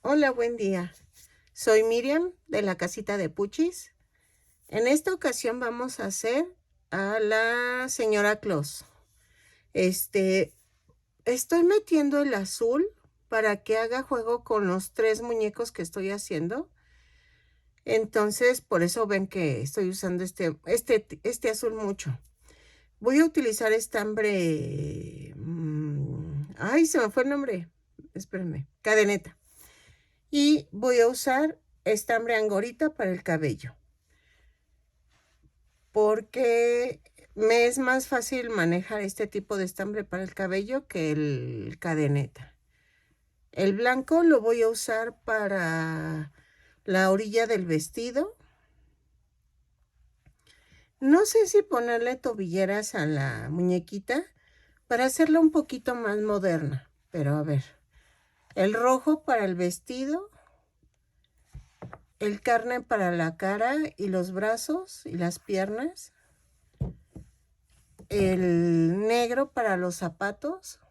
Hola, buen día. Soy Miriam de la casita de Puchis. En esta ocasión vamos a hacer a la señora Claus. Este, Estoy metiendo el azul para que haga juego con los 3 muñecos que estoy haciendo. Entonces, por eso ven que estoy usando este azul mucho. Voy a utilizar estambre. Ay, se me fue el nombre. Espérenme. Cadeneta. Y voy a usar estambre angorita para el cabello, porque me es más fácil manejar este tipo de estambre para el cabello que el cadeneta. El blanco lo voy a usar para la orilla del vestido. No sé si ponerle tobilleras a la muñequita para hacerla un poquito más moderna, pero a ver. El rojo para el vestido, el carne para la cara y los brazos y las piernas, el negro para los zapatos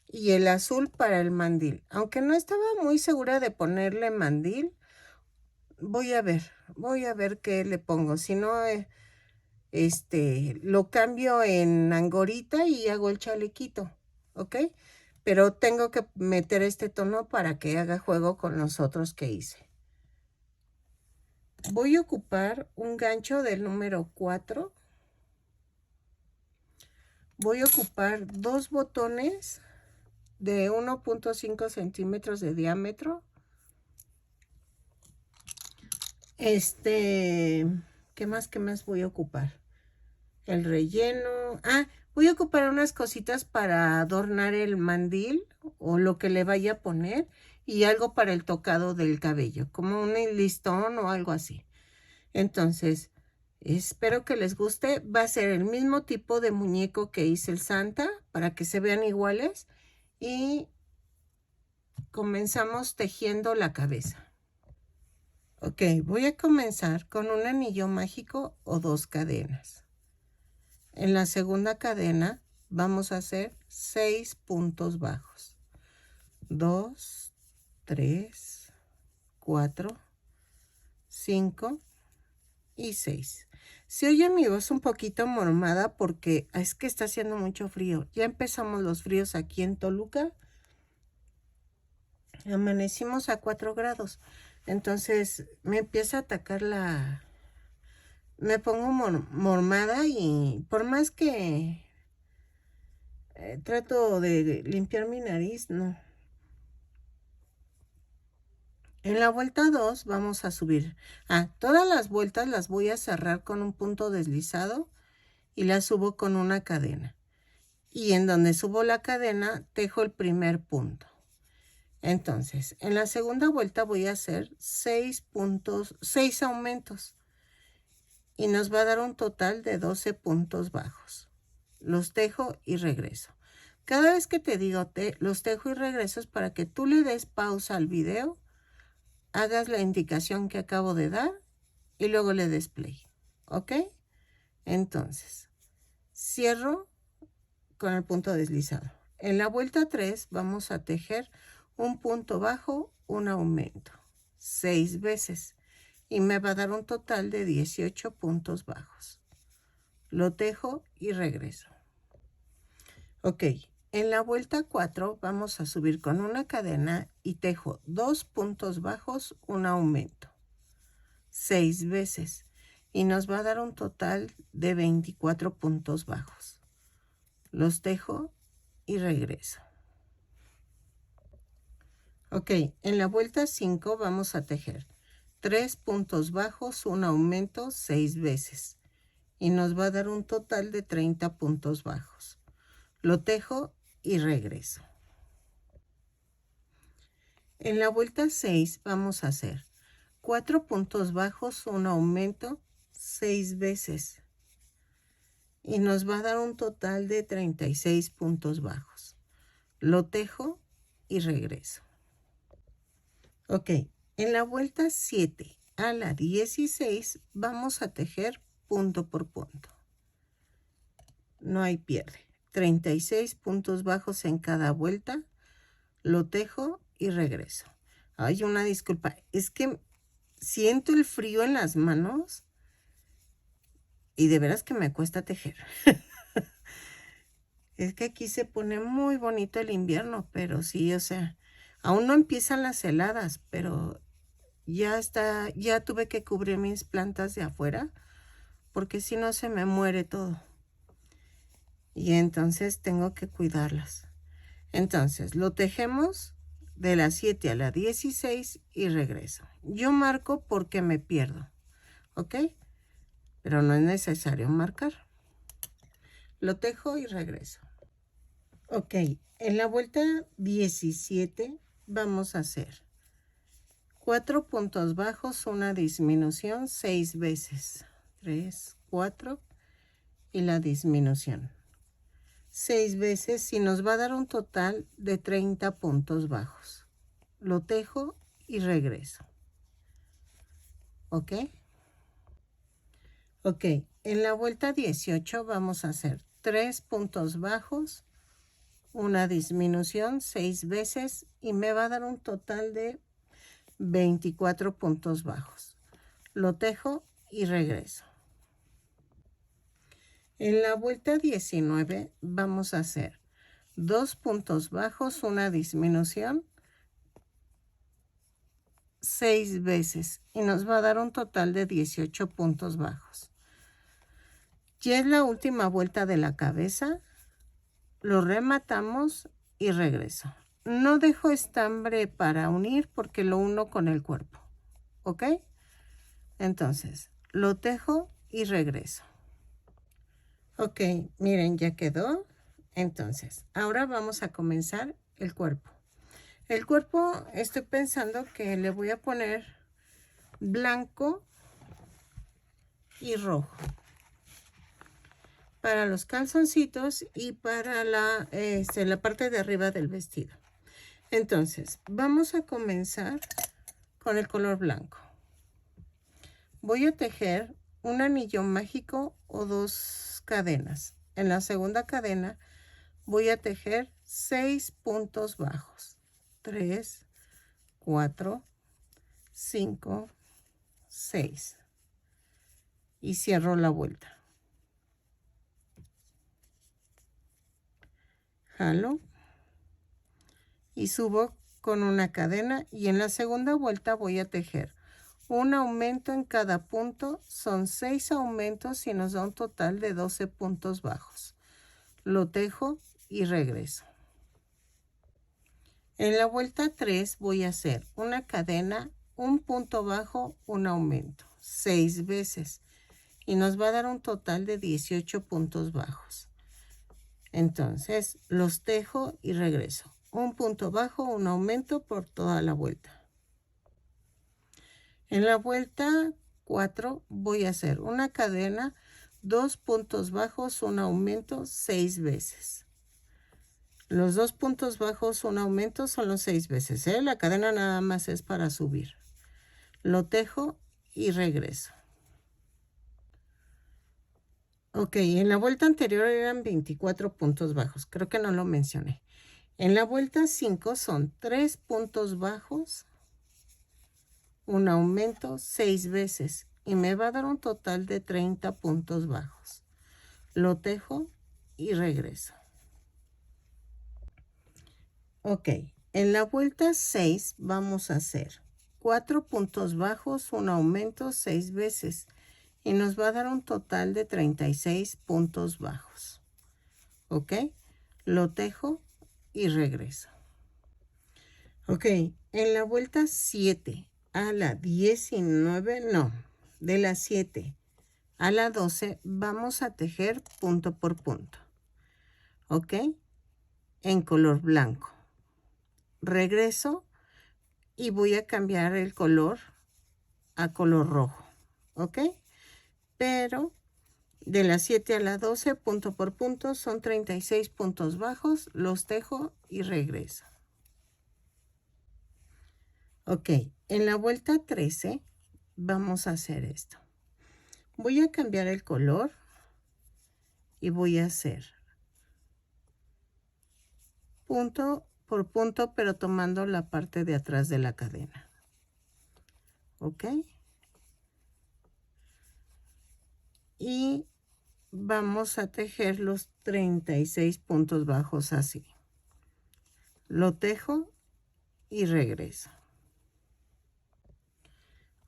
y el azul para el mandil. Aunque no estaba muy segura de ponerle mandil, voy a ver qué le pongo. Si no, lo cambio en angorita y hago el chalequito, ¿ok? Pero tengo que meter este tono para que haga juego con los otros que hice. Voy a ocupar un gancho del número 4. Voy a ocupar 2 botones de 1.5 centímetros de diámetro. ¿Qué más voy a ocupar? El relleno. Voy a ocupar unas cositas para adornar el mandil o lo que le vaya a poner y algo para el tocado del cabello, como un listón o algo así. Entonces, espero que les guste. Va a ser el mismo tipo de muñeco que hice el Santa para que se vean iguales y comenzamos tejiendo la cabeza. Ok, voy a comenzar con un anillo mágico o 2 cadenas. En la segunda cadena vamos a hacer 6 puntos bajos. 2, 3, 4, 5 y 6. Se oye mi voz un poquito mormada porque es que está haciendo mucho frío. Ya empezamos los fríos aquí en Toluca. Amanecimos a 4 grados. Entonces me empieza a atacar me pongo mormada y por más que trato de limpiar mi nariz, no. En la vuelta 2 vamos a subir. Todas las vueltas las voy a cerrar con un punto deslizado y las subo con una cadena. Y en donde subo la cadena, tejo el primer punto. Entonces, en la segunda vuelta voy a hacer 6 puntos, 6 aumentos. Y nos va a dar un total de 12 puntos bajos. Los tejo y regreso. Cada vez que te digo los tejo y regreso es para que tú le des pausa al video, hagas la indicación que acabo de dar y luego le des play. ¿Ok? Entonces, cierro con el punto deslizado. En la vuelta 3 vamos a tejer un punto bajo, un aumento, 6 veces. Y me va a dar un total de 18 puntos bajos. Lo tejo y regreso. Ok, en la vuelta 4 vamos a subir con una cadena y tejo 2 puntos bajos, un aumento, 6 veces. Y nos va a dar un total de 24 puntos bajos. Los tejo y regreso. Ok, en la vuelta 5 vamos a tejer 3 puntos bajos, un aumento, 6 veces. Y nos va a dar un total de 30 puntos bajos. Lo tejo y regreso. En la vuelta 6 vamos a hacer 4 puntos bajos, un aumento, 6 veces. Y nos va a dar un total de 36 puntos bajos. Lo tejo y regreso. Ok, en la vuelta 7 a la 16 vamos a tejer punto por punto. No hay pierde. 36 puntos bajos en cada vuelta. Lo tejo y regreso. Ay, una disculpa. Es que siento el frío en las manos y de veras que me cuesta tejer. Es que aquí se pone muy bonito el invierno, pero sí, o sea, aún no empiezan las heladas, pero ya tuve que cubrir mis plantas de afuera, porque si no se me muere todo. Y entonces tengo que cuidarlas. Entonces, lo tejemos de las 7 a las 16 y regreso. Yo marco porque me pierdo, ¿ok? Pero no es necesario marcar. Lo tejo y regreso. Ok, en la vuelta 17 vamos a hacer 4 puntos bajos, una disminución 6 veces. 3, 4 y la disminución. 6 veces y nos va a dar un total de 30 puntos bajos. Lo tejo y regreso. ¿Ok? Ok, en la vuelta 18 vamos a hacer 3 puntos bajos, una disminución 6 veces y me va a dar un total de 24 puntos bajos. Lo tejo y regreso. En la vuelta 19 vamos a hacer 2 puntos bajos, una disminución 6 veces y nos va a dar un total de 18 puntos bajos. Ya es la última vuelta de la cabeza, lo rematamos y regreso. No dejo estambre para unir porque lo uno con el cuerpo, ¿ok? Entonces, lo tejo y regreso. Ok, miren, ya quedó. Entonces, ahora vamos a comenzar el cuerpo. El cuerpo estoy pensando que le voy a poner blanco y rojo para los calzoncitos y para la parte de arriba del vestido. Entonces, vamos a comenzar con el color blanco. Voy a tejer un anillo mágico o 2 cadenas. En la segunda cadena voy a tejer 6 puntos bajos. 3, 4, 5, 6. Y cierro la vuelta. Jalo y subo con una cadena y en la segunda vuelta voy a tejer un aumento en cada punto. Son 6 aumentos y nos da un total de 12 puntos bajos. Lo tejo y regreso. En la vuelta 3 voy a hacer una cadena, un punto bajo, un aumento 6 veces y nos va a dar un total de 18 puntos bajos. Entonces los tejo y regreso. Un punto bajo, un aumento por toda la vuelta. En la vuelta 4 voy a hacer una cadena, 2 puntos bajos, un aumento 6 veces. Los 2 puntos bajos, un aumento son los 6 veces, ¿eh? La cadena nada más es para subir. Lo tejo y regreso. Ok, en la vuelta anterior eran 24 puntos bajos. Creo que no lo mencioné. En la vuelta 5 son 3 puntos bajos, un aumento 6 veces y me va a dar un total de 30 puntos bajos. Lo tejo y regreso. Ok, en la vuelta 6 vamos a hacer 4 puntos bajos, un aumento 6 veces y nos va a dar un total de 36 puntos bajos. Ok, lo tejo y regreso. Ok, en la vuelta 7 a la 19, no, de la 7 a la 12 vamos a tejer punto por punto. Ok, en color blanco. Regreso y voy a cambiar el color a color rojo. Ok, pero de las 7 a la 12 punto por punto son 36 puntos bajos, los tejo y regreso. Ok, en la vuelta 13 vamos a hacer esto. Voy a cambiar el color y voy a hacer punto por punto, pero tomando la parte de atrás de la cadena. ¿Ok? Y vamos a tejer los 36 puntos bajos así. Lo tejo y regreso.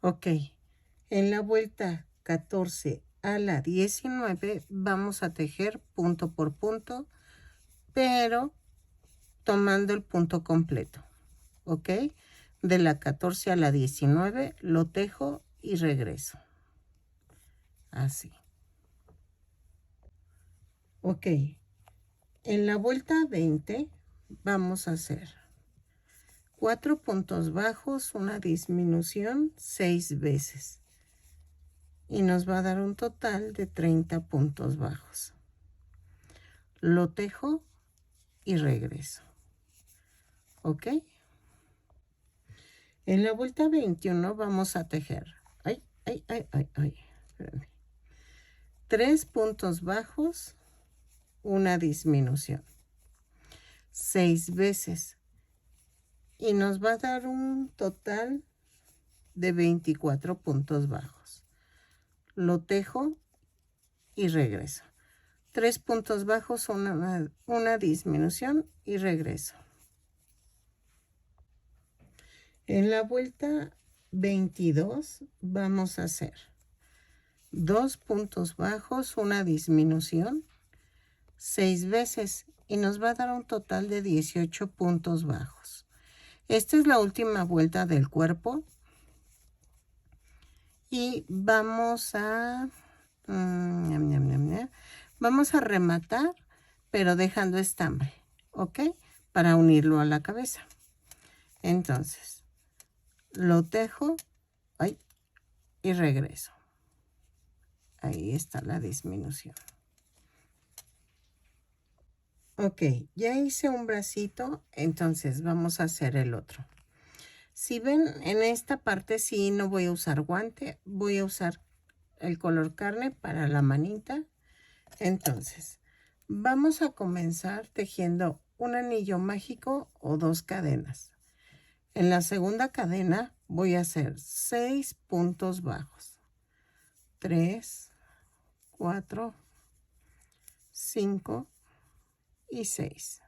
Ok, en la vuelta 14 a la 19 vamos a tejer punto por punto, pero tomando el punto completo. Ok, de la 14 a la 19 lo tejo y regreso. Así. Ok, en la vuelta 20 vamos a hacer 4 puntos bajos, una disminución 6 veces. Y nos va a dar un total de 30 puntos bajos. Lo tejo y regreso. ¿Ok? En la vuelta 21 vamos a tejer. Espérame. 3 puntos bajos, una disminución. 6 veces. Y nos va a dar un total de 24 puntos bajos. Lo tejo y regreso. 3 puntos bajos, una disminución y regreso. En la vuelta 22 vamos a hacer 2 puntos bajos, una disminución, 6 veces y nos va a dar un total de 18 puntos bajos. Esta es la última vuelta del cuerpo y vamos a vamos a rematar, pero dejando estambre, ¿ok? Para unirlo a la cabeza. Entonces, lo tejo y regreso. Ahí está la disminución. Ok, ya hice un bracito, entonces vamos a hacer el otro. Si ven, en esta parte sí no voy a usar guante, voy a usar el color carne para la manita. Entonces, vamos a comenzar tejiendo un anillo mágico o 2 cadenas. En la segunda cadena voy a hacer 6 puntos bajos. 3, 4, 5 y 6.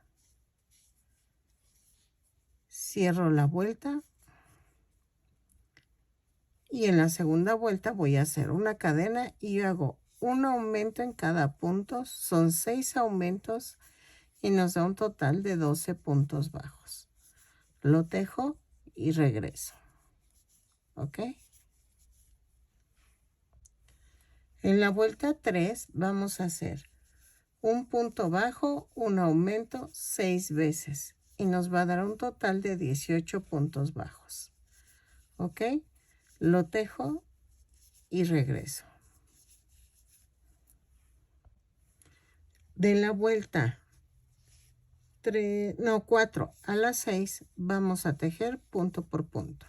Cierro la vuelta. Y en la segunda vuelta voy a hacer una cadena y hago un aumento en cada punto. Son 6 aumentos y nos da un total de 12 puntos bajos. Lo tejo y regreso. ¿Ok? En la vuelta 3 vamos a hacer un punto bajo, un aumento 6 veces y nos va a dar un total de 18 puntos bajos. ¿Ok? Lo tejo y regreso. De la vuelta 4 a las 6 vamos a tejer punto por punto.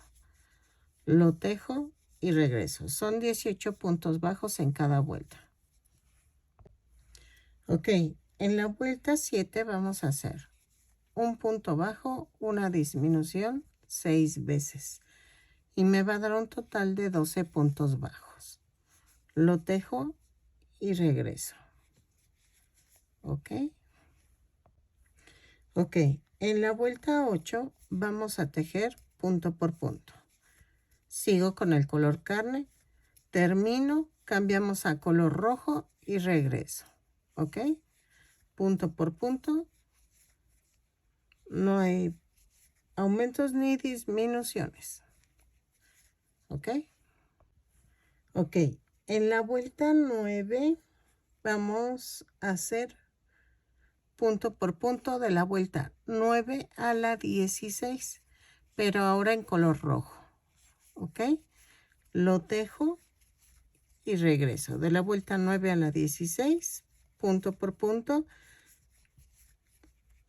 Lo tejo y regreso. Son 18 puntos bajos en cada vuelta. Ok, en la vuelta 7 vamos a hacer un punto bajo, una disminución 6 veces. Y me va a dar un total de 12 puntos bajos. Lo tejo y regreso. ¿Ok? Ok, en la vuelta 8 vamos a tejer punto por punto. Sigo con el color carne, termino, cambiamos a color rojo y regreso. ¿Ok? Punto por punto. No hay aumentos ni disminuciones. ¿Ok? Ok, en la vuelta 9 vamos a hacer punto por punto de la vuelta 9 a la 16, pero ahora en color rojo. ¿Ok? Lo tejo y regreso. De la vuelta 9 a la 16, punto por punto,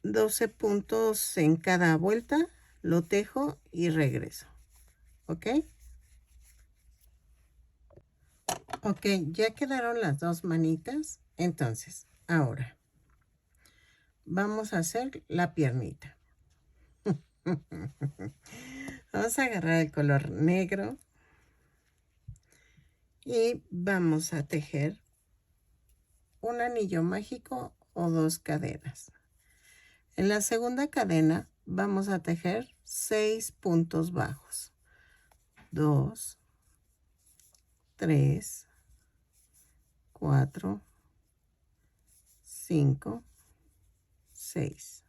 12 puntos en cada vuelta, lo tejo y regreso. ¿Ok? Ok, ya quedaron las dos manitas. Entonces, ahora vamos a hacer la piernita. Vamos a agarrar el color negro y vamos a tejer un anillo mágico o 2 cadenas. En la segunda cadena vamos a tejer 6 puntos bajos. 2, 3, 4, 5, 6.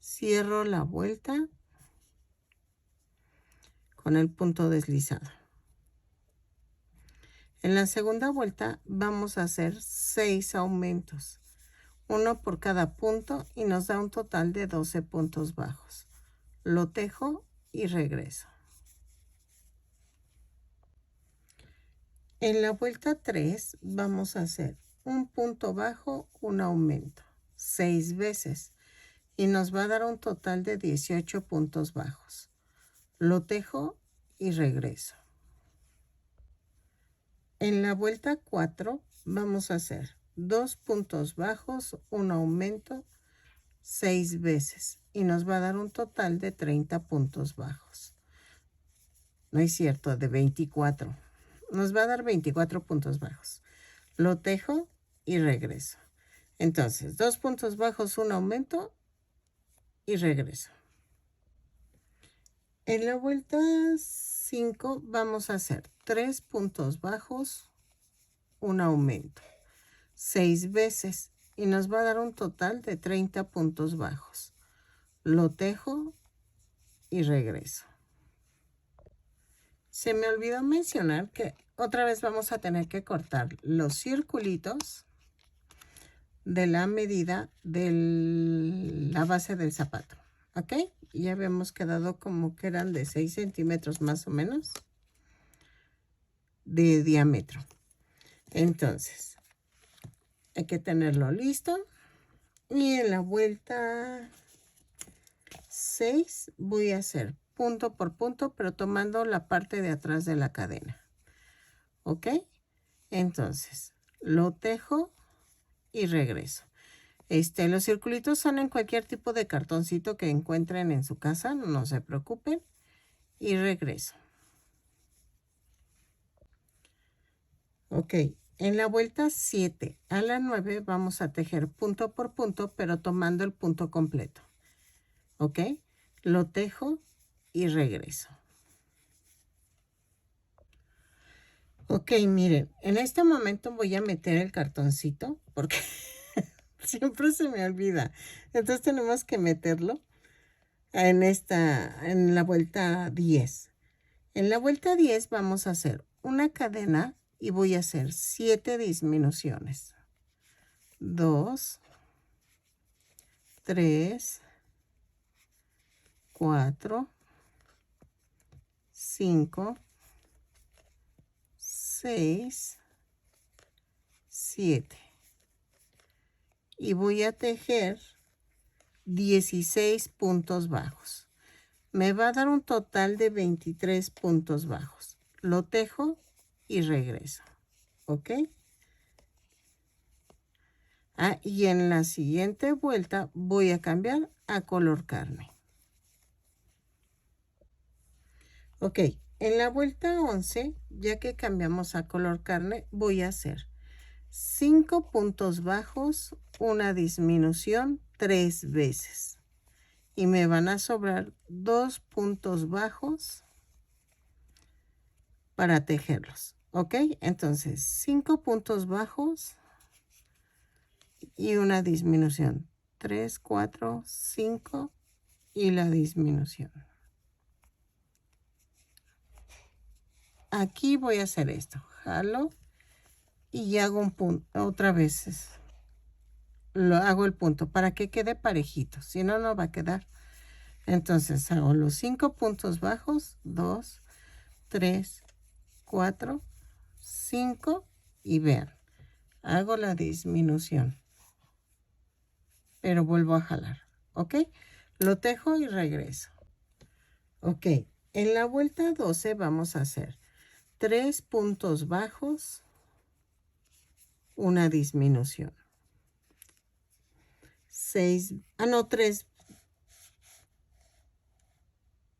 Cierro la vuelta con el punto deslizado. En la segunda vuelta vamos a hacer 6 aumentos, uno por cada punto, y nos da un total de 12 puntos bajos. Lo tejo y regreso. En la vuelta 3 vamos a hacer un punto bajo, un aumento, 6 veces, y nos va a dar un total de 18 puntos bajos. Lo tejo y regreso. En la vuelta 4 vamos a hacer 2 puntos bajos, un aumento, 6 veces, y nos va a dar un total de 30 puntos bajos. No es cierto, de 24. Nos va a dar 24 puntos bajos. Lo tejo y regreso. Entonces, 2 puntos bajos, un aumento y regreso. En la vuelta 5 vamos a hacer 3 puntos bajos, un aumento, 6 veces, y nos va a dar un total de 30 puntos bajos. Lo tejo y regreso. Se me olvidó mencionar que otra vez vamos a tener que cortar los circulitos de la medida de la base del zapato, ¿ok? Ya habíamos quedado como que eran de 6 centímetros más o menos de diámetro. Entonces, hay que tenerlo listo. Y en la vuelta 6 voy a hacer punto por punto, pero tomando la parte de atrás de la cadena, ¿ok? Entonces, lo tejo y regreso. Los circulitos son en cualquier tipo de cartoncito que encuentren en su casa, no se preocupen. Y regreso. Ok, en la vuelta 7 a la 9 vamos a tejer punto por punto, pero tomando el punto completo. Ok, lo tejo y regreso. Ok, miren, en este momento voy a meter el cartoncito porque siempre se me olvida. Entonces tenemos que meterlo en la vuelta 10. En la vuelta 10 vamos a hacer una cadena y voy a hacer 7 disminuciones. 2, 3, 4, 5, 6, 7. Y voy a tejer 16 puntos bajos. Me va a dar un total de 23 puntos bajos. Lo tejo y regreso. ¿Ok? Y en la siguiente vuelta voy a cambiar a color carne. Ok, en la vuelta 11, ya que cambiamos a color carne, voy a hacer 5 puntos bajos, una disminución 3 veces. Y me van a sobrar 2 puntos bajos para tejerlos. ¿Ok? Entonces, 5 puntos bajos y una disminución. 3, 4, 5 y la disminución. Aquí voy a hacer esto. Jalo y hago un punto. Otra vez lo hago el punto para que quede parejito. Si no, no va a quedar. Entonces hago los 5 puntos bajos. 2, 3, 4, 5 y vean. Hago la disminución. Pero vuelvo a jalar. ¿Ok? Lo tejo y regreso. Ok. En la vuelta 12 vamos a hacer 3 puntos bajos, una disminución.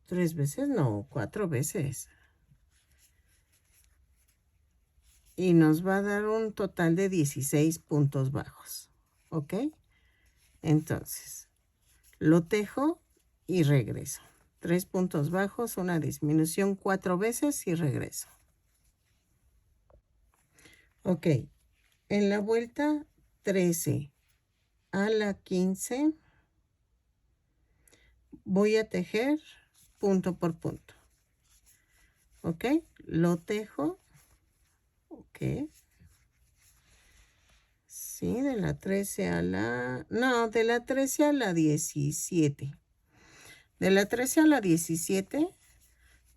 3 veces, no, 4 veces. Y nos va a dar un total de 16 puntos bajos, ¿ok? Entonces, lo tejo y regreso. 3 puntos bajos, una disminución 4 veces y regreso. Ok, en la vuelta 13 a la 15 voy a tejer punto por punto. Ok, lo tejo. Ok. Sí, de la 13 a la... No, de la 13 a la 17. De la 13 a la 17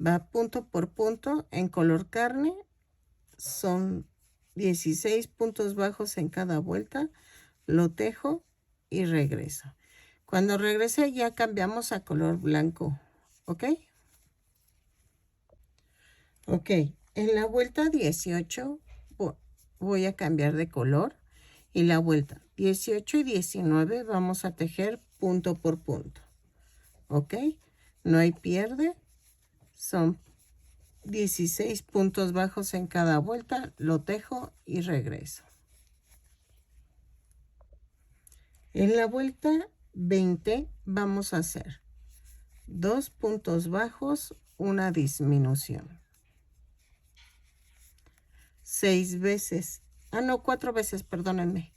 va punto por punto en color carne. Son 16 puntos bajos en cada vuelta. Lo tejo y regreso. Cuando regrese ya cambiamos a color blanco. ¿Ok? Ok. En la vuelta 18 voy a cambiar de color. Y la vuelta 18 y 19 vamos a tejer punto por punto. ¿Ok? No hay pierde. Son 16 puntos bajos en cada vuelta. Lo tejo y regreso. En la vuelta 20 vamos a hacer 2 puntos bajos, una disminución. 6 veces. Ah, no, 4 veces, perdónenme.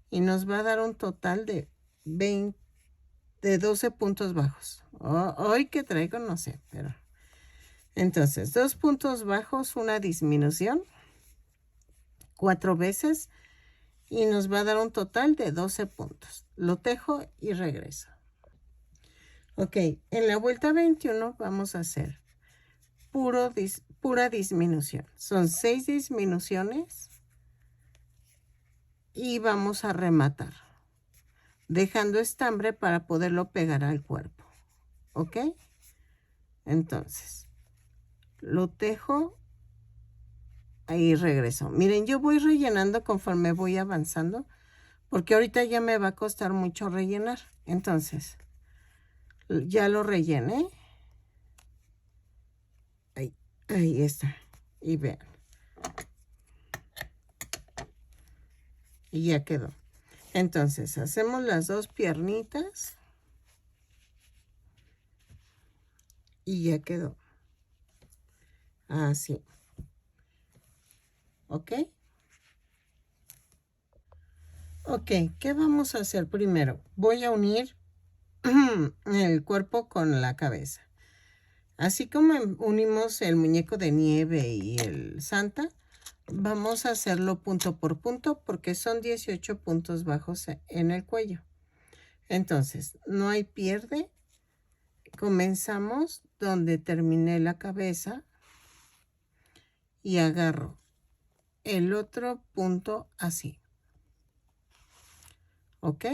Y nos va a dar un total de 12 puntos bajos. Hoy que traigo, no sé, pero... Entonces, 2 puntos bajos, una disminución. 4 veces. Y nos va a dar un total de 12 puntos. Lo tejo y regreso. Ok, en la vuelta 21 vamos a hacer pura disminución. Son 6 disminuciones. Y vamos a rematar, dejando estambre para poderlo pegar al cuerpo. ¿Ok? Entonces, lo tejo. Ahí regreso. Miren, yo voy rellenando conforme voy avanzando, porque ahorita ya me va a costar mucho rellenar. Entonces, ya lo rellené. Ahí está. Y vean. Y ya quedó. Entonces, hacemos las 2 piernitas. Y ya quedó. Así. ¿Ok? Ok, ¿qué vamos a hacer primero? Voy a unir el cuerpo con la cabeza. Así como unimos el muñeco de nieve y el Santa, vamos a hacerlo punto por punto porque son 18 puntos bajos en el cuello. Entonces, no hay pierde. Comenzamos donde terminé la cabeza y agarro el otro punto así. ¿Ok?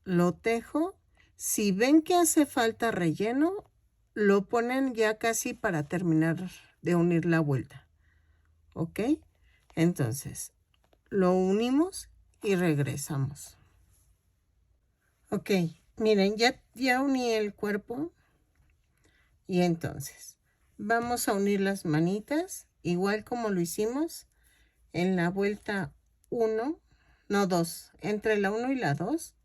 Lo tejo. Si ven que hace falta relleno, lo ponen ya casi para terminar de unir la vuelta. ¿Ok? Entonces, lo unimos y regresamos. Ok, miren, ya uní el cuerpo. Y entonces, vamos a unir las manitas, igual como lo hicimos en la vuelta 1, no 2, entre la 1 y la 2.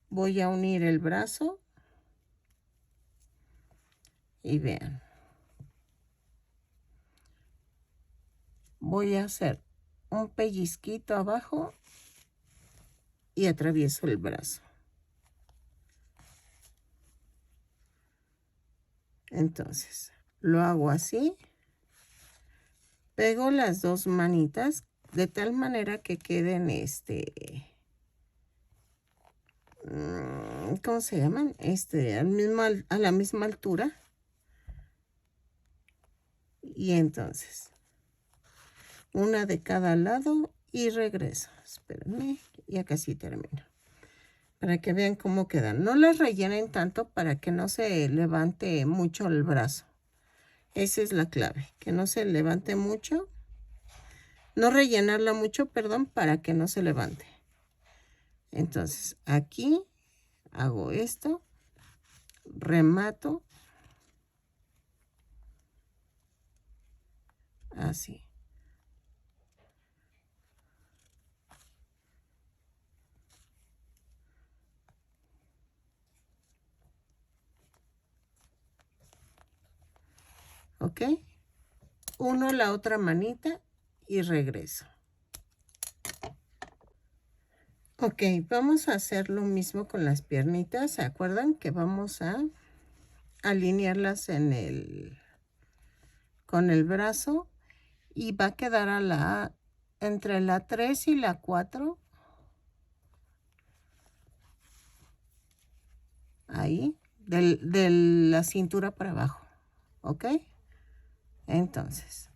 Voy a unir el brazo. Y vean. Voy a hacer un pellizquito abajo y atravieso el brazo. Entonces, lo hago así. Pego las 2 manitas de tal manera que queden ¿cómo se llaman? A la misma altura. Y entonces, una de cada lado y regreso. Espérenme, ya casi termino. Para que vean cómo quedan. No las rellenen tanto para que no se levante mucho el brazo. Esa es la clave, que no se levante mucho. no rellenarla mucho, perdón, para que no se levante. Entonces, aquí hago esto, remato, así. ¿Ok? Uno la otra manita y regreso. Ok, vamos a hacer lo mismo con las piernitas. ¿Se acuerdan que vamos a alinearlas con el brazo? Y va a quedar entre la 3 y la 4. Ahí, de la cintura para abajo. ¿Ok? Entonces,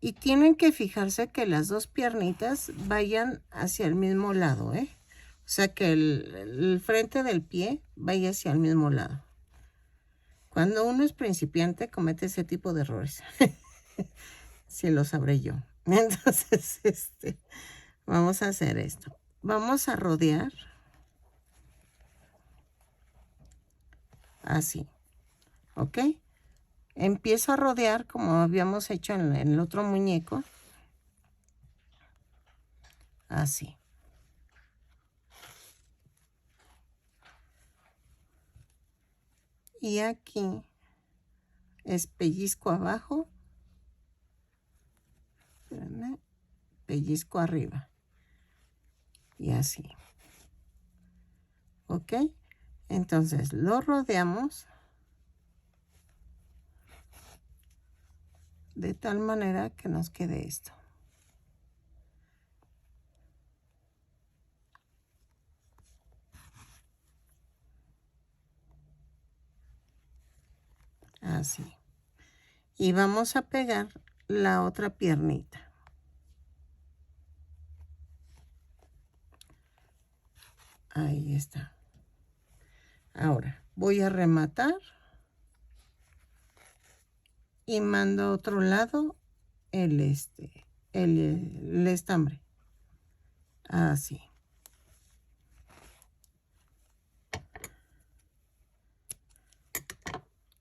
y tienen que fijarse que las dos piernitas vayan hacia el mismo lado, ¿eh? O sea, que el frente del pie vaya hacia el mismo lado. Cuando uno es principiante, comete ese tipo de errores. Si lo sabré yo. Entonces, vamos a hacer esto. Vamos a rodear. Así. ¿Ok? Empiezo a rodear como habíamos hecho en el otro muñeco. Así. Y aquí es pellizco abajo. Espérenme, pellizco arriba. Y así. ¿Ok? Entonces lo rodeamos de tal manera que nos quede esto. Así. Y vamos a pegar la otra piernita. Ahí está. Ahora voy a rematar y mando a otro lado el estambre. Así.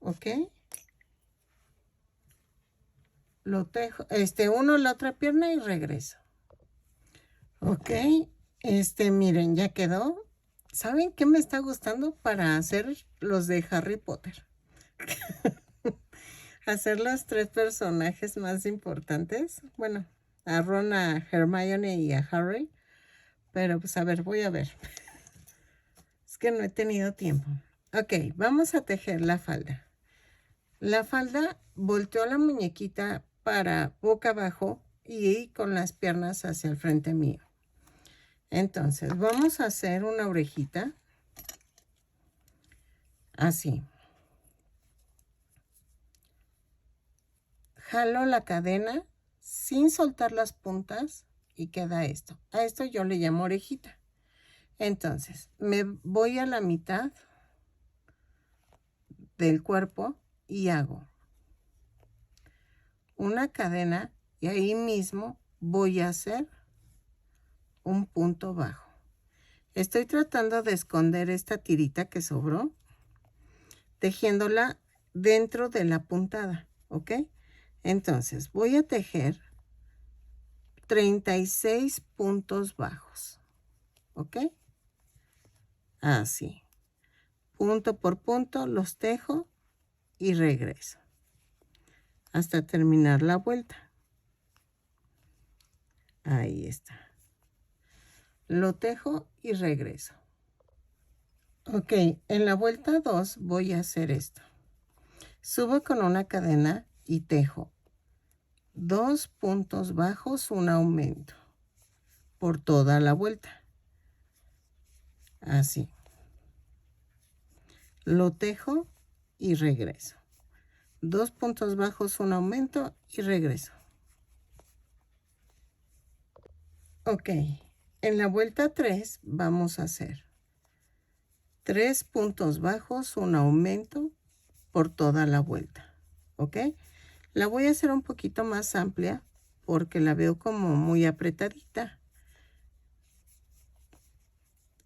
¿Ok? Lo tejo, uno la otra pierna y regreso. ¿Ok? Miren, ya quedó. ¿Saben qué me está gustando para hacer los de Harry Potter? Hacer los 3 personajes más importantes. Bueno, a Ron, a Hermione y a Harry. Pero pues a ver, voy a ver. Es que no he tenido tiempo. Ok, vamos a tejer la falda. La falda volteó la muñequita para boca abajo y con las piernas hacia el frente mío. Entonces, vamos a hacer una orejita. Así. Jalo la cadena sin soltar las puntas y queda esto. A esto yo le llamo orejita. Entonces, me voy a la mitad del cuerpo y hago una cadena y ahí mismo voy a hacer un punto bajo. Estoy tratando de esconder esta tirita que sobró, tejiéndola dentro de la puntada, ¿ok? Entonces, voy a tejer 36 puntos bajos, ¿ok? Así. Punto por punto los tejo y regreso hasta terminar la vuelta. Ahí está. Lo tejo y regreso. Ok, en la vuelta 2 voy a hacer esto. Subo con una cadena y tejo 2 puntos bajos, un aumento por toda la vuelta. Así. Lo tejo y regreso. 2 puntos bajos, un aumento y regreso. Ok, en la vuelta 3 vamos a hacer 3 puntos bajos, un aumento por toda la vuelta. ¿Ok? La voy a hacer un poquito más amplia porque la veo como muy apretadita.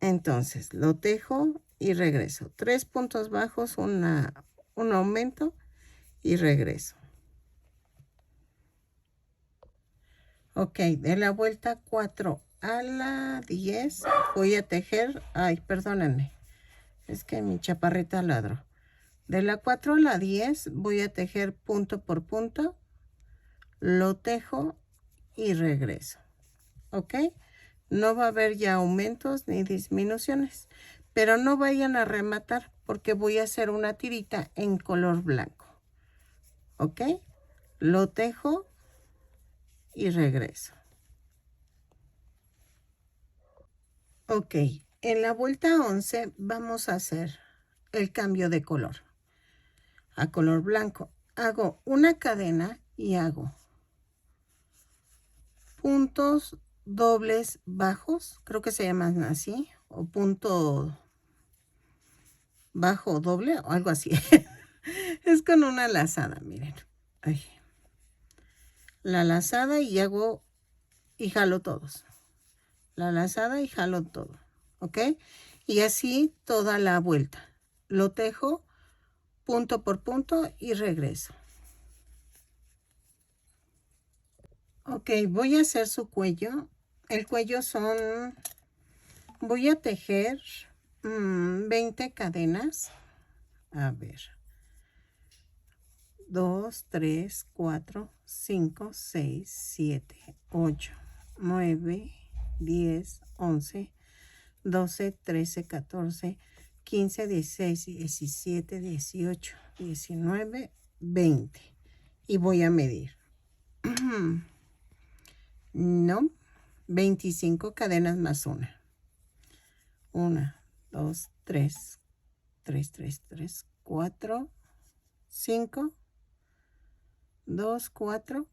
Entonces lo tejo y regreso. 3 puntos bajos, un aumento y regreso. Ok, de la vuelta 4 a la 10 voy a tejer. Ay, perdónenme, es que mi chaparrita ladró. De la 4 a la 10 voy a tejer punto por punto, lo tejo y regreso. Ok, no va a haber ya aumentos ni disminuciones, pero no vayan a rematar porque voy a hacer una tirita en color blanco. Ok, lo tejo y regreso. Ok, en la vuelta 11 vamos a hacer el cambio de color a color blanco. Hago una cadena y hago puntos dobles bajos, creo que se llaman así, o punto bajo doble o algo así. Es con una lazada, miren. Ay. La lazada y hago y jalo todos. La lazada y jalo todo, ¿ok? Y así toda la vuelta. Lo tejo punto por punto y regreso. Ok, voy a hacer su cuello. El cuello son, voy a tejer 20 cadenas. A ver. 2, 3, 4, 5, 6, 7, 8, 9, 10, 11, 12, 13, 14, 15, 16, 17, 18, 19, 20. Y voy a medir. No, 25 cadenas más una. 1, 2, 3, 3, 3, 3, 4, 5, 2, 4,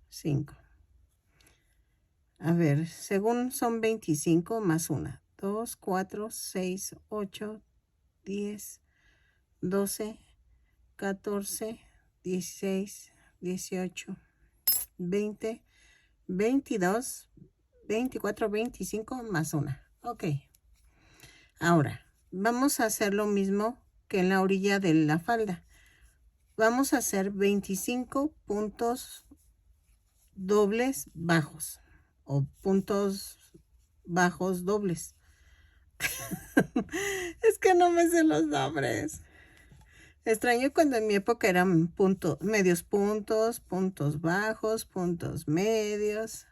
5. A ver, según son 25 más 1. 2, 4, 6, 8, 10, 12, 14, 16, 18, 20, 22, 24, 25 más 1. Ok. Ahora, vamos a hacer lo mismo que en la orilla de la falda. Vamos a hacer 25 puntos dobles bajos o puntos bajos dobles. Es que no me sé los nombres. Extraño cuando en mi época eran medios puntos, puntos bajos, puntos medios.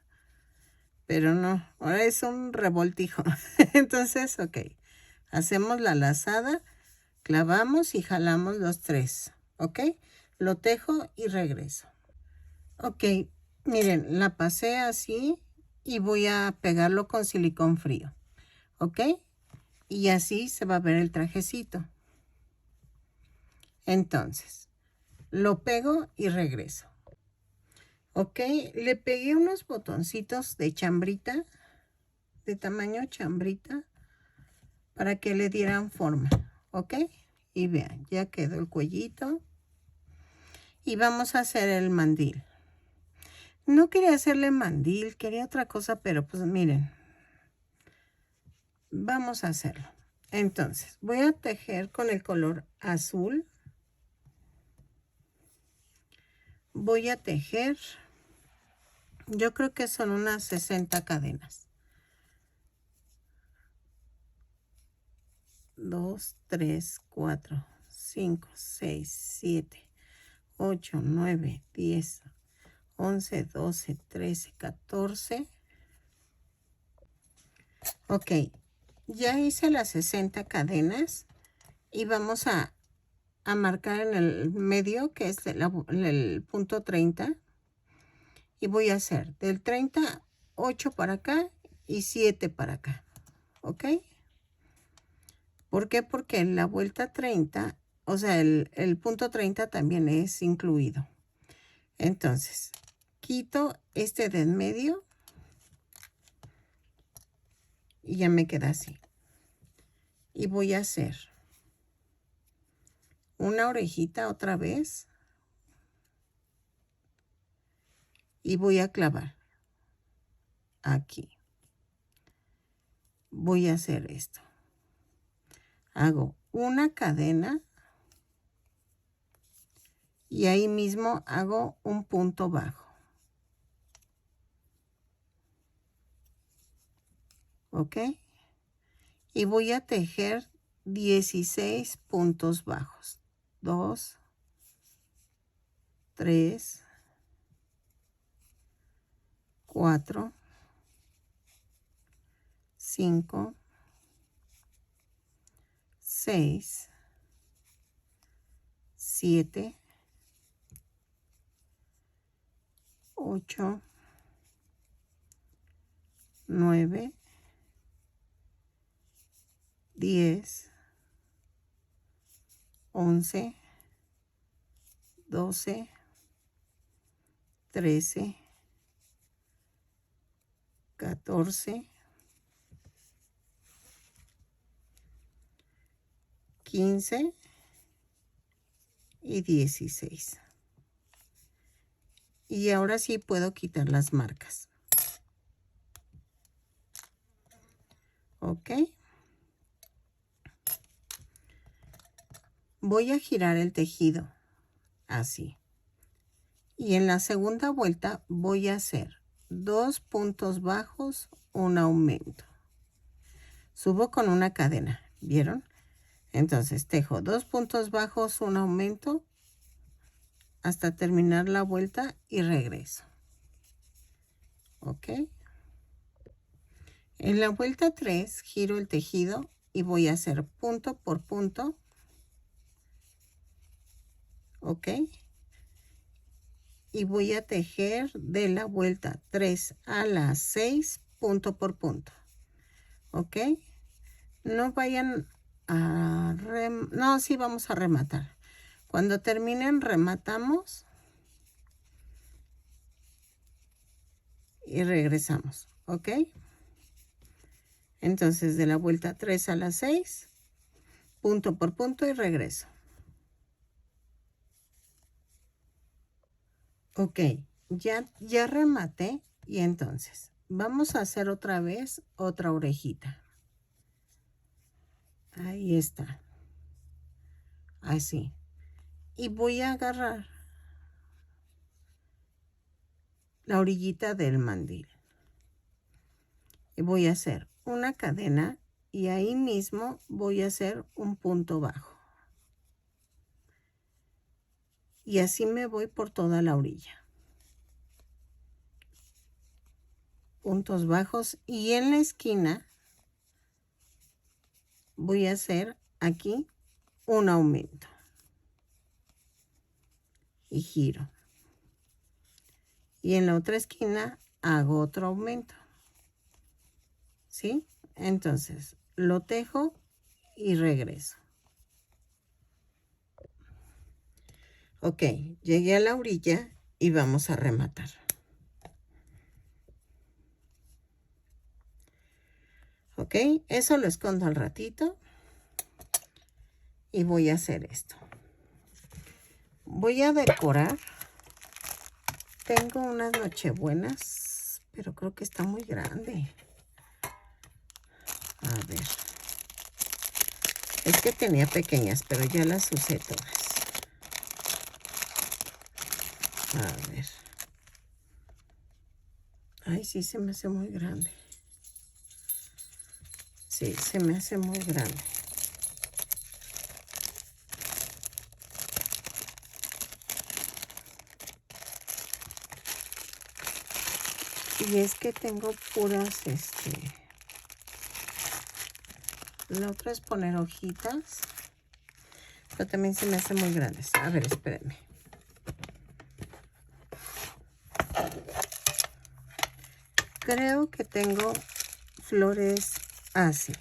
Pero no, ahora es un revoltijo. Entonces, ok. Hacemos la lazada, clavamos y jalamos los 3. ¿Ok? Lo tejo y regreso. Ok, miren, la pasé así y voy a pegarlo con silicón frío. ¿Ok? Y así se va a ver el trajecito. Entonces, lo pego y regreso. Ok, le pegué unos botoncitos de chambrita, de tamaño chambrita, para que le dieran forma. Ok, y vean, ya quedó el cuellito. Y vamos a hacer el mandil. No quería hacerle mandil, quería otra cosa, pero pues miren, vamos a hacerlo. Entonces, voy a tejer con el color azul. Voy a tejer, yo creo que son unas 60 cadenas. 2, 3, 4, 5, 6, 7, 8, 9, 10, 11, 12, 13, 14. Ok, ya hice las 60 cadenas y vamos a marcar en el medio, que es el punto 30. Y voy a hacer del 30, 8 para acá y 7 para acá. ¿Ok? ¿Por qué? Porque en la vuelta 30, o sea, el punto 30 también es incluido. Entonces, quito este de en medio y ya me queda así. Y voy a hacer una orejita otra vez y voy a clavar aquí. Voy a hacer esto. Hago una cadena y ahí mismo hago un punto bajo. ¿Ok? Y voy a tejer 16 puntos bajos. 2, 3, 4, 5, 6, 7, 8, 9, 10, 11, 12, 13, 14, 15 y 16. Y ahora sí puedo quitar las marcas. ¿Ok? Voy a girar el tejido así. Y en la segunda vuelta voy a hacer 2 puntos bajos, un aumento. Subo con una cadena, ¿vieron? Entonces tejo 2 puntos bajos, un aumento hasta terminar la vuelta y regreso. ¿Ok? En la vuelta 3 giro el tejido y voy a hacer punto por punto. ¿Ok? Y voy a tejer de la vuelta 3 a la 6 punto por punto. ¿Ok? No vayan a no, sí vamos a rematar. Cuando terminen rematamos y regresamos. ¿Ok? Entonces de la vuelta 3 a la 6, punto por punto y regreso. Ok, ya rematé y entonces vamos a hacer otra vez otra orejita. Ahí está. Así. Y voy a agarrar la orillita del mandil. Y voy a hacer una cadena y ahí mismo voy a hacer un punto bajo. Y así me voy por toda la orilla. Puntos bajos y en la esquina voy a hacer aquí un aumento. Y giro. Y en la otra esquina hago otro aumento. ¿Sí? Entonces lo tejo y regreso. Ok, llegué a la orilla y vamos a rematar. Ok, eso lo escondo al ratito. Y voy a hacer esto. Voy a decorar. Tengo unas nochebuenas, pero creo que está muy grande. A ver. Es que tenía pequeñas, pero ya las usé todas. A ver. Ay, sí, se me hace muy grande. Sí, se me hace muy grande. Y es que tengo puras, la otra es poner hojitas, pero también se me hace muy grandes. A ver, espérenme. Creo que tengo flores así.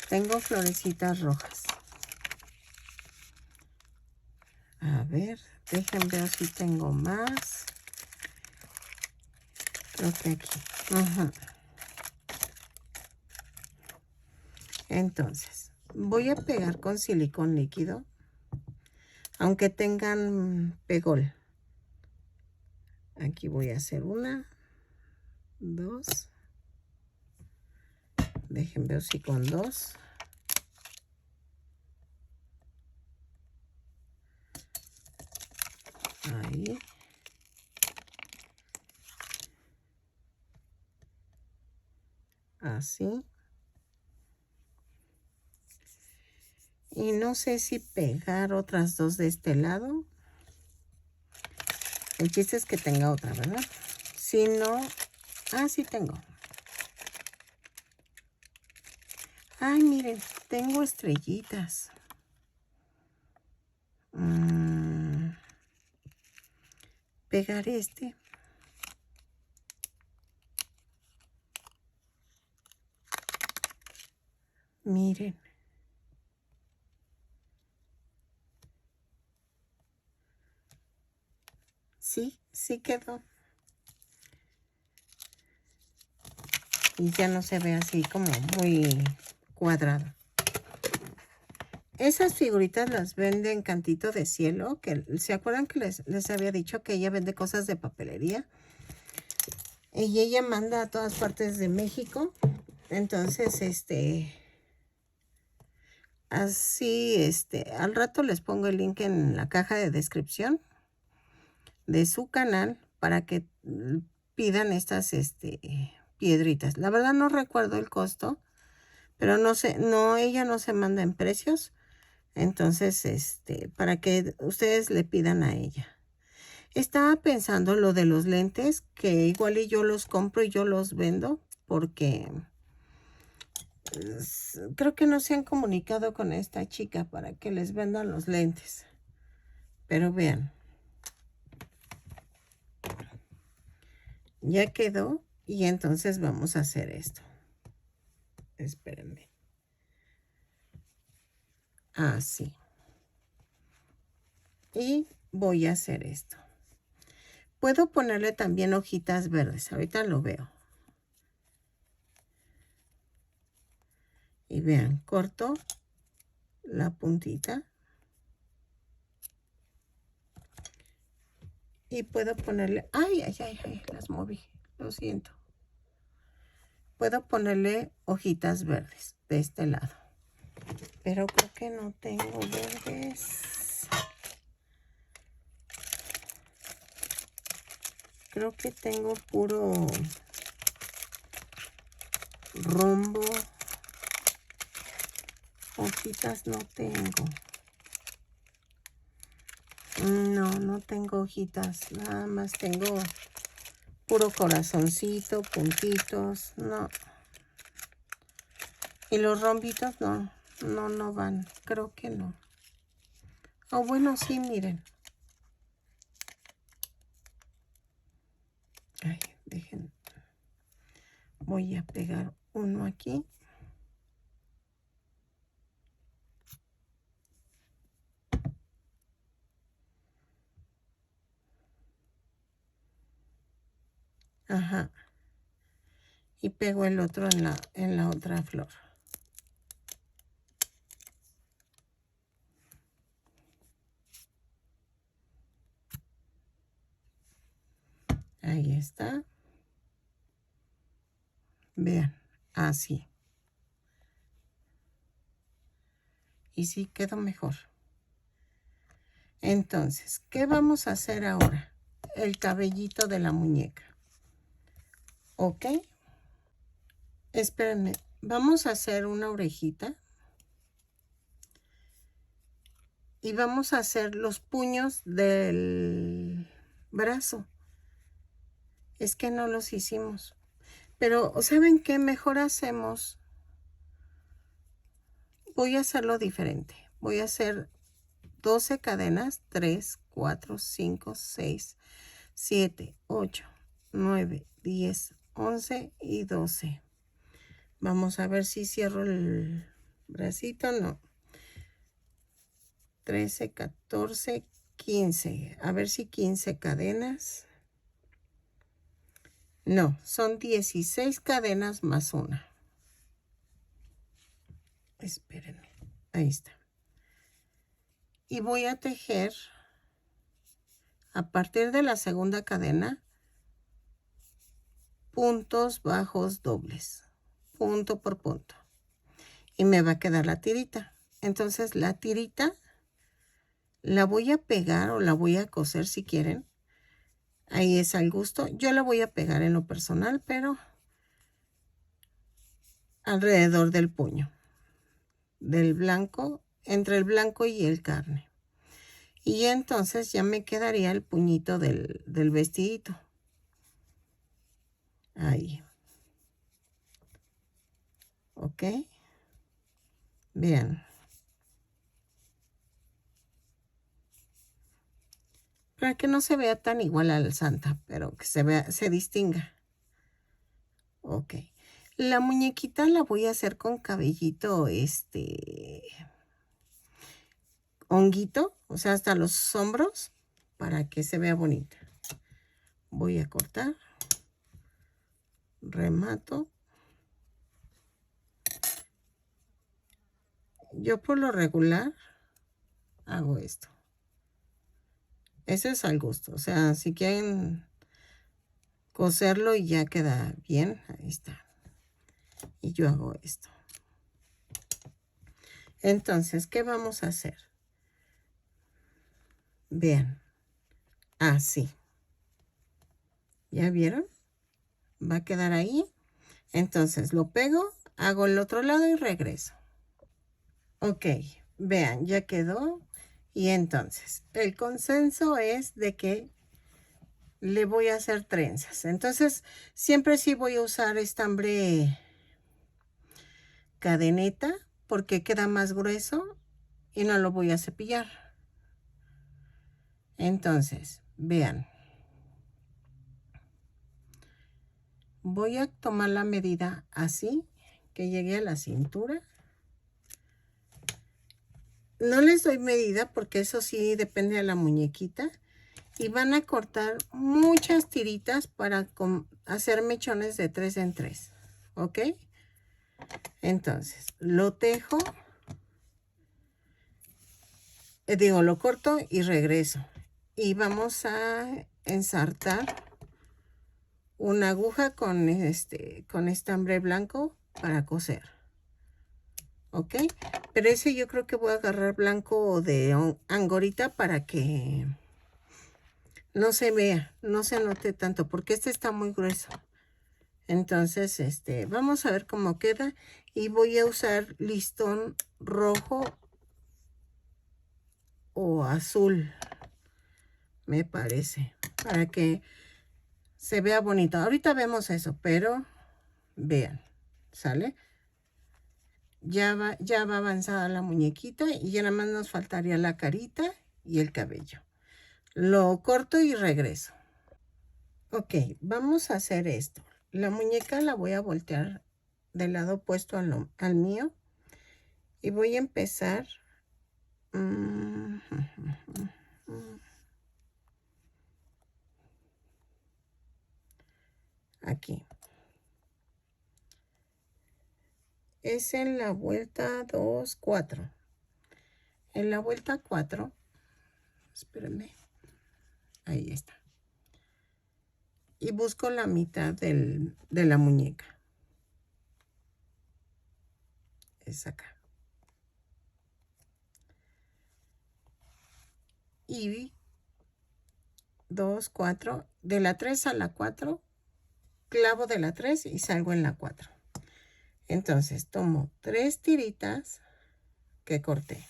Tengo florecitas rojas. A ver, déjenme ver si tengo más. Creo que aquí. Entonces, voy a pegar con silicón líquido aunque tengan pegol. Aquí voy a hacer 1, 2. Dejen ver si con 2. Ahí. Así. Y no sé si pegar otras 2 de este lado. El chiste es que tenga otra, ¿verdad? Si no... sí tengo. Ay, miren, tengo estrellitas. Pegar este. Miren. Sí, sí quedó. Y ya no se ve así como muy cuadrado. Esas figuritas las vende en Cantito de Cielo, que ¿se acuerdan que les había dicho que ella vende cosas de papelería? Y ella manda a todas partes de México. Entonces, así, al rato les pongo el link en la caja de descripción de su canal para que pidan estas, piedritas. La verdad no recuerdo el costo, pero no sé, no, ella no se manda en precios. Entonces, para que ustedes le pidan a ella. Estaba pensando lo de los lentes, que igual y yo los compro y yo los vendo, porque creo que no se han comunicado con esta chica para que les vendan los lentes. Pero vean. Ya quedó y entonces vamos a hacer esto. Espérenme. Así. Y voy a hacer esto. Puedo ponerle también hojitas verdes. Ahorita lo veo. Y vean, corto la puntita. Y puedo ponerle... ¡Ay, ay, ay, ay! Las moví. Lo siento. Puedo ponerle hojitas verdes de este lado. Pero creo que no tengo verdes. Creo que tengo puro rombo. Hojitas no tengo. No, no tengo hojitas. Nada más tengo puro corazoncito, puntitos. No. Y los rombitos no. No van. Creo que no. Oh, bueno, sí, miren. Ay, dejen. Voy a pegar uno aquí. Ajá. Y pego el otro en la otra flor. Ahí está. Vean, así. Y sí quedó mejor. Entonces, ¿qué vamos a hacer ahora? El cabellito de la muñeca. ¿Ok? Espérenme. Vamos a hacer una orejita. Y vamos a hacer los puños del brazo. Es que no los hicimos. Pero, ¿saben qué? Mejor hacemos... Voy a hacerlo diferente. Voy a hacer 12 cadenas. 3, 4, 5, 6, 7, 8, 9, 10, 11 y 12. Vamos a ver si cierro el bracito. No. 13, 14, 15. A ver si 15 cadenas. No, son 16 cadenas más una. Espérenme. Ahí está. y voy a tejer a partir de la segunda cadena puntos bajos dobles, punto por punto, y me va a quedar la tirita. Entonces la tirita la voy a pegar o la voy a coser si quieren, ahí es al gusto. Yo la voy a pegar en lo personal, pero alrededor del puño, del blanco, entre el blanco y el carne. Y entonces ya me quedaría el puñito del vestidito. Ahí. ¿Ok? Bien. Para que no se vea tan igual al Santa, pero que se vea, se distinga. Ok. La muñequita la voy a hacer con cabellito, honguito, o sea, hasta los hombros, para que se vea bonita. Voy a cortar. Remato. Yo por lo regular hago esto. Eso es al gusto. O sea, si quieren coserlo y ya queda bien, ahí está. Y yo hago esto. Entonces, ¿qué vamos a hacer? Vean. Así. ¿Ya vieron? Va a quedar ahí. Entonces, lo pego, hago el otro lado y regreso. Ok, vean, ya quedó. Y entonces, el consenso es de que le voy a hacer trenzas. Entonces, siempre sí voy a usar estambre cadeneta porque queda más grueso y no lo voy a cepillar. Entonces, vean. Voy a tomar la medida así, que llegue a la cintura. No les doy medida porque eso sí depende de la muñequita. Y van a cortar muchas tiritas para hacer mechones de 3 en 3. ¿Ok? Entonces, lo tejo. Lo corto y regreso. Y vamos a ensartar una aguja con estambre blanco para coser. ¿Ok? Pero ese yo creo que voy a agarrar blanco de angorita para que no se vea, no se note tanto, porque este está muy grueso. Entonces, vamos a ver cómo queda. Y voy a usar listón rojo o azul, me parece, para que se vea bonito. Ahorita vemos eso, pero vean, ¿sale? Ya va avanzada la muñequita y ya nada más nos faltaría la carita y el cabello. Lo corto y regreso. Ok, vamos a hacer esto. La muñeca la voy a voltear del lado opuesto al mío y voy a empezar. Aquí. Es en la vuelta 2, 4. En la vuelta 4, espérenme, ahí está. Y busco la mitad de la muñeca. Es acá. Y 2, 4, de la 3 a la 4, clavo de la 3 y salgo en la 4. Entonces tomo 3 tiritas que corté.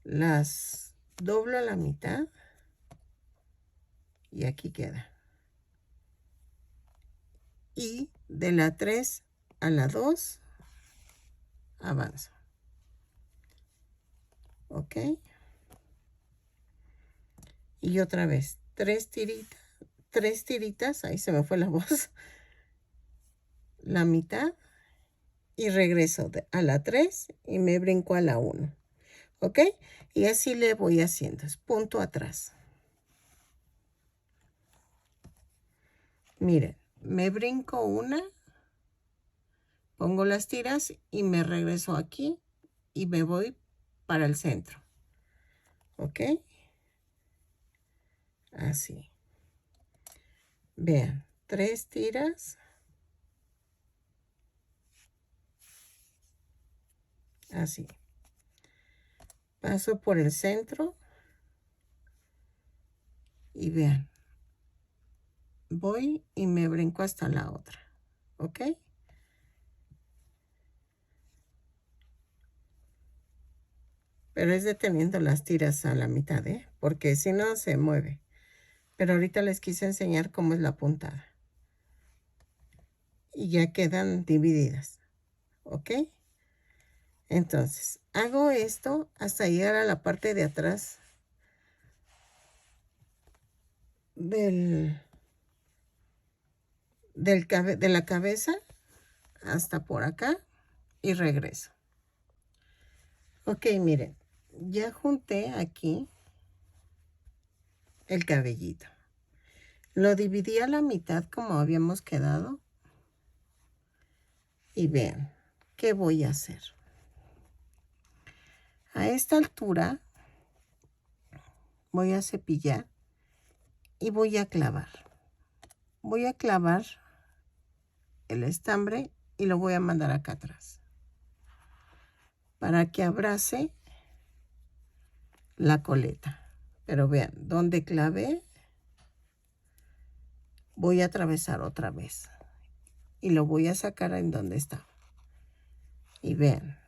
Las doblo a la mitad y aquí queda. Y de la 3 a la 2 avanzo. ¿Ok? Y otra vez, 3 tiritas, ahí se me fue la voz, la mitad y regreso a la 3 y me brinco a la 1. ¿Ok? Y así le voy haciendo, es punto atrás. Miren, me brinco una, pongo las tiras y me regreso aquí y me voy para el centro. ¿ok? Así. Vean, 3 tiras. Así. Paso por el centro. Y vean. Voy y me brinco hasta la otra. ¿Ok? Pero es deteniendo las tiras a la mitad, ¿eh? Porque si no se mueve. Pero ahorita les quise enseñar cómo es la puntada. Y ya quedan divididas. ¿Ok? Entonces, hago esto hasta llegar a la parte de atrás de la cabeza hasta por acá y regreso. Ok, miren, ya junté aquí el cabellito. Lo dividí a la mitad como habíamos quedado. Y vean, ¿qué voy a hacer? A esta altura voy a cepillar y voy a clavar. Voy a clavar el estambre y lo voy a mandar acá atrás para que abrace la coleta. Pero vean, donde clavé, voy a atravesar otra vez y lo voy a sacar en donde está. Y vean,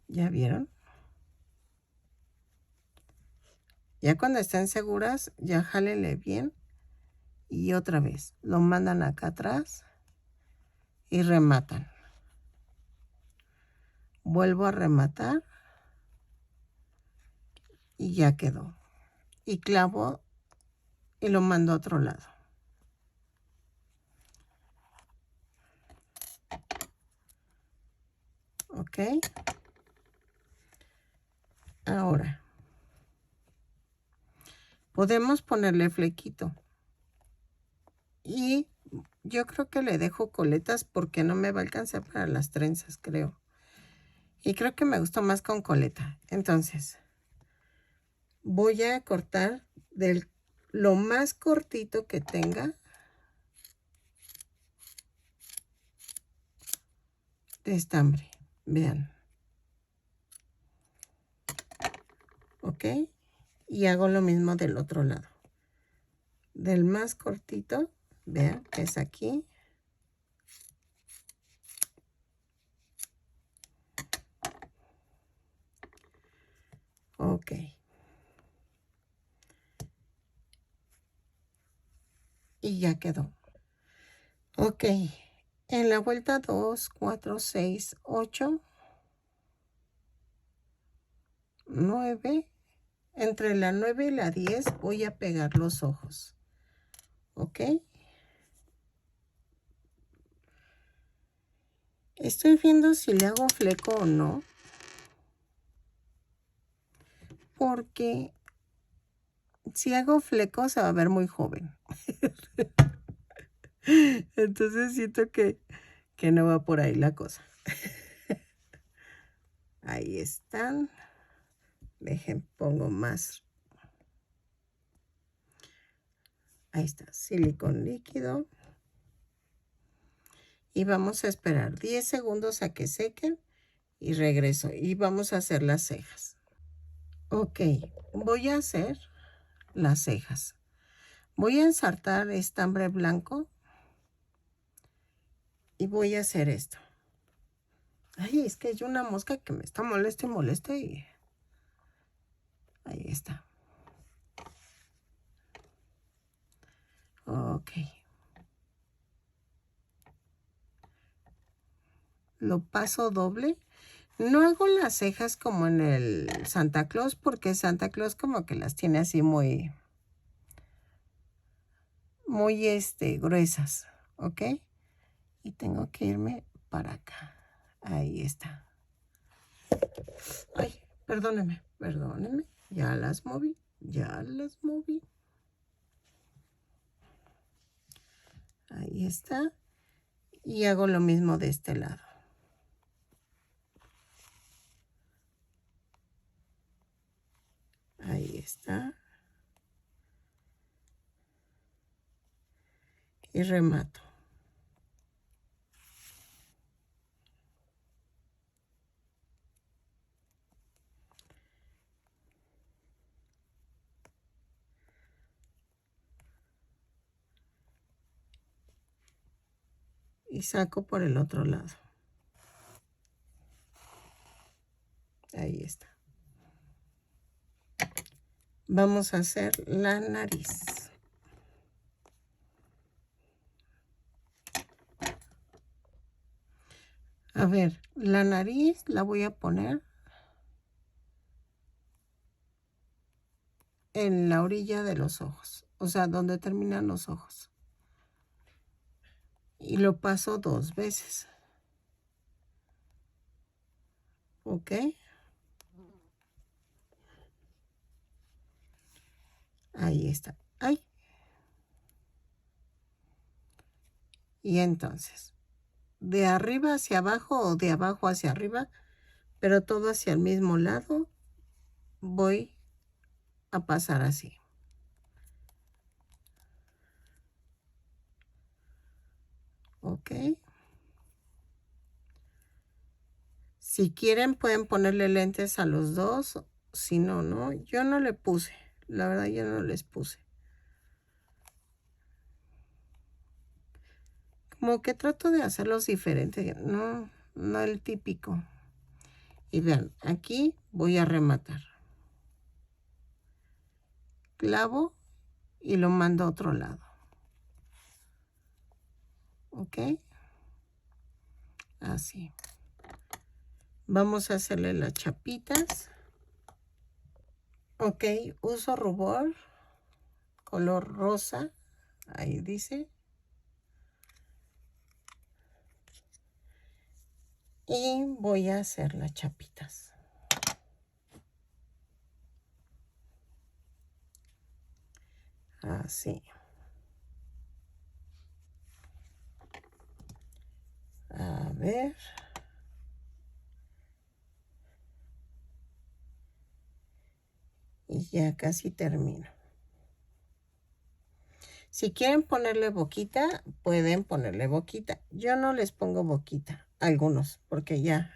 ¿ya vieron? Ya cuando estén seguras, ya jálenle bien y otra vez lo mandan acá atrás y rematan. Vuelvo a rematar y ya quedó. Y clavo y lo mando a otro lado. ¿Ok? Ahora, podemos ponerle flequito. Y yo creo que le dejo coletas porque no me va a alcanzar para las trenzas, creo. Y creo que me gustó más con coleta. Entonces, voy a cortar lo más cortito que tenga de estambre. Vean. ¿Ok? Y hago lo mismo del otro lado. Del más cortito, vean, que es aquí. Ok. Y ya quedó. Ok. En la vuelta 2, 4, 6, 8, 9. Entre la 9 y la 10 voy a pegar los ojos. ¿Ok? Estoy viendo si le hago fleco o no. Porque si hago fleco se va a ver muy joven. Entonces siento que no va por ahí la cosa. Ahí están. Dejen, pongo más. Ahí está, silicón líquido. Y vamos a esperar 10 segundos a que sequen. Y regreso. Y vamos a hacer las cejas. Ok, voy a hacer las cejas. Voy a ensartar estambre blanco. Y voy a hacer esto. Ay, es que hay una mosca que me está molesta y molesta y... Ahí está. Ok. Lo paso doble. No hago las cejas como en el Santa Claus porque Santa Claus como que las tiene así muy gruesas, ¿ok? Y tengo que irme para acá. Ahí está. Ay, perdónenme. Ya las moví. Ahí está. Y hago lo mismo de este lado. Ahí está. Y remato. Y saco por el otro lado. Ahí está. Vamos a hacer la nariz. A ver, la nariz la voy a poner en la orilla de los ojos, o sea, donde terminan los ojos. Y lo paso 2 veces. ¿Ok? Ahí está. Ahí. Y entonces, de arriba hacia abajo o de abajo hacia arriba, pero todo hacia el mismo lado, voy a pasar así. ¿Ok? Si quieren pueden ponerle lentes a los dos, si no, no. Yo no le puse, la verdad yo no les puse. Como que trato de hacerlos diferentes, no, no el típico. Y vean, aquí voy a rematar. Clavo y lo mando a otro lado. ¿Ok? Así. Vamos a hacerle las chapitas. Ok, uso rubor, color rosa, ahí dice. Y voy a hacer las chapitas. Así. A ver. Y ya casi termino. Si quieren ponerle boquita, pueden ponerle boquita. Yo no les pongo boquita, algunos, porque ya.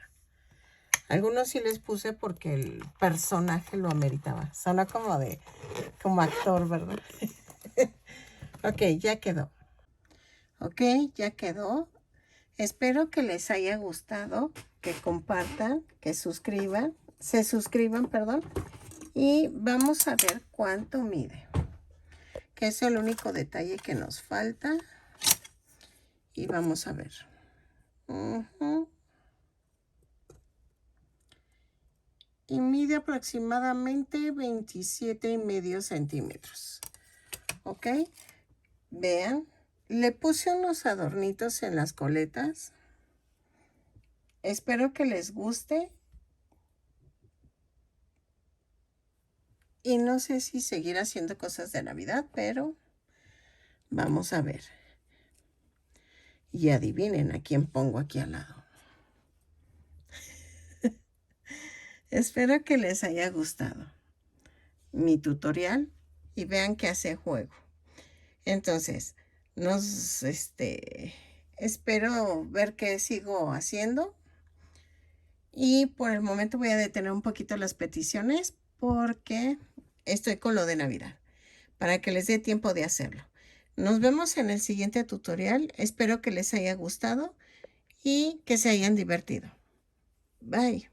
Algunos sí les puse porque el personaje lo ameritaba. Suena como actor, ¿verdad? Ok, ya quedó. Ok, ya quedó. Espero que les haya gustado, que compartan, que se suscriban, perdón. Y vamos a ver cuánto mide, que es el único detalle que nos falta. Y vamos a ver. Y mide aproximadamente 27,5 centímetros. ¿Ok? Vean, le puse unos adornitos en las coletas. Espero que les guste. Y no sé si seguir haciendo cosas de Navidad, pero vamos a ver. Y adivinen a quién pongo aquí al lado. Espero que les haya gustado mi tutorial y vean que hace juego. Entonces, espero ver qué sigo haciendo. Y por el momento voy a detener un poquito las peticiones porque estoy con lo de Navidad, para que les dé tiempo de hacerlo. Nos vemos en el siguiente tutorial. Espero que les haya gustado y que se hayan divertido. Bye.